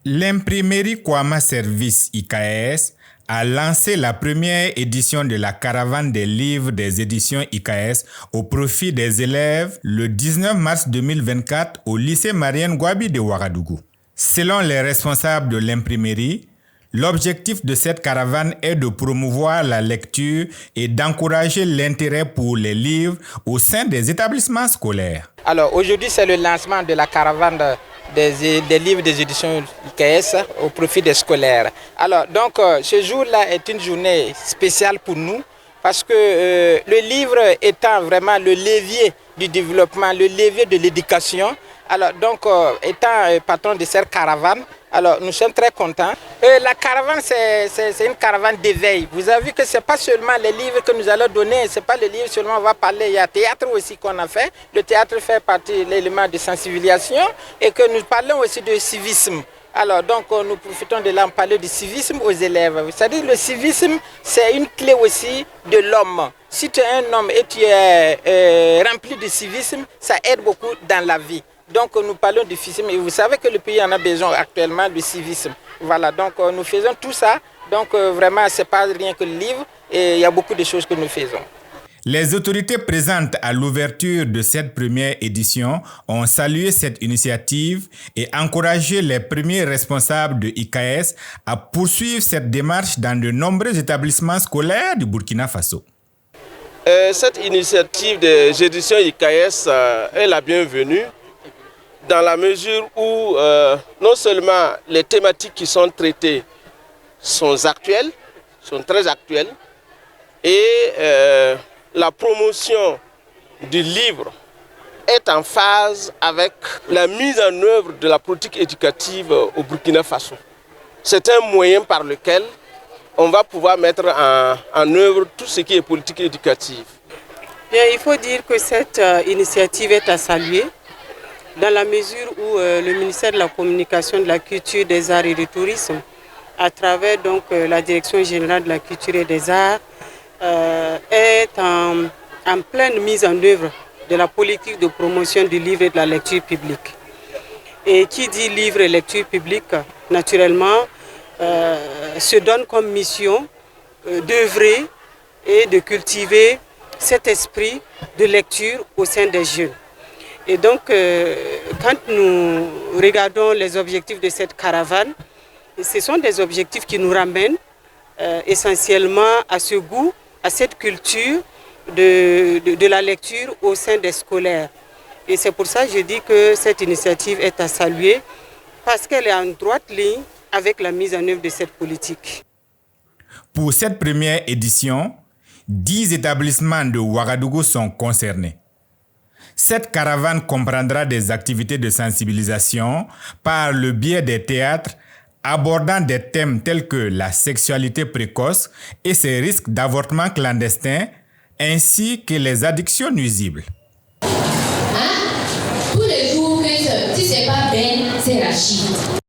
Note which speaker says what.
Speaker 1: L'imprimerie Kwama Service IKS a lancé la première édition de la caravane des livres des éditions IKS au profit des élèves le 19 mars 2024 au lycée Marienne Gouabi de Ouagadougou. Selon les responsables de l'imprimerie, l'objectif de cette caravane est de promouvoir la lecture et d'encourager l'intérêt pour les livres au sein des établissements scolaires.
Speaker 2: Alors aujourd'hui, c'est le lancement de la caravane des livres des éditions IKS au profit des scolaires. Alors donc ce jour-là est une journée spéciale pour nous parce que le livre étant vraiment le levier du développement, le levier de l'éducation. Alors donc étant patron de cette caravane, alors nous sommes très contents. La caravane c'est une caravane d'éveil. Vous avez vu que ce n'est pas seulement les livres que nous allons donner, ce n'est pas les livres seulement on va parler, il y a théâtre aussi qu'on a fait. Le théâtre fait partie de l'élément de sensibilisation et que nous parlons aussi de civisme. Alors donc nous profitons de là, on parle du civisme aux élèves. C'est-à-dire le civisme c'est une clé aussi de l'homme. Si tu es un homme et tu es rempli de civisme, ça aide beaucoup dans la vie. Donc nous parlons du civisme et vous savez que le pays en a besoin actuellement du civisme. Voilà, donc nous faisons tout ça. Donc vraiment, ce n'est pas rien que le livre et il y a beaucoup de choses que nous faisons.
Speaker 1: Les autorités présentes à l'ouverture de cette première édition ont salué cette initiative et encouragé les premiers responsables de IKS à poursuivre cette démarche dans de nombreux établissements scolaires du Burkina Faso.
Speaker 3: Cette initiative des éditions IKS est la bienvenue dans la mesure où non seulement les thématiques qui sont traitées sont actuelles, sont très actuelles, et la promotion du livre est en phase avec la mise en œuvre de la politique éducative au Burkina Faso. C'est un moyen par lequel on va pouvoir mettre en œuvre tout ce qui est politique éducative.
Speaker 4: Bien, il faut dire que cette initiative est à saluer dans la mesure où le ministère de la Communication, de la Culture, des Arts et du Tourisme, à travers donc, la Direction générale de la Culture et des Arts, est en pleine mise en œuvre de la politique de promotion du livre et de la lecture publique. Et qui dit livre et lecture publique, naturellement, se donne comme mission d'œuvrer et de cultiver cet esprit de lecture au sein des jeunes. Et donc, quand nous regardons les objectifs de cette caravane, ce sont des objectifs qui nous ramènent essentiellement à ce goût, à cette culture de la lecture au sein des scolaires. Et c'est pour ça que je dis que cette initiative est à saluer parce qu'elle est en droite ligne avec la mise en œuvre de cette politique.
Speaker 1: Pour cette première édition, 10 établissements de Ouagadougou sont concernés. Cette caravane comprendra des activités de sensibilisation par le biais des théâtres abordant des thèmes tels que la sexualité précoce et ses risques d'avortement clandestin, ainsi que les addictions nuisibles.
Speaker 5: Tous les jours que si c'est pas Ben, c'est Rachid.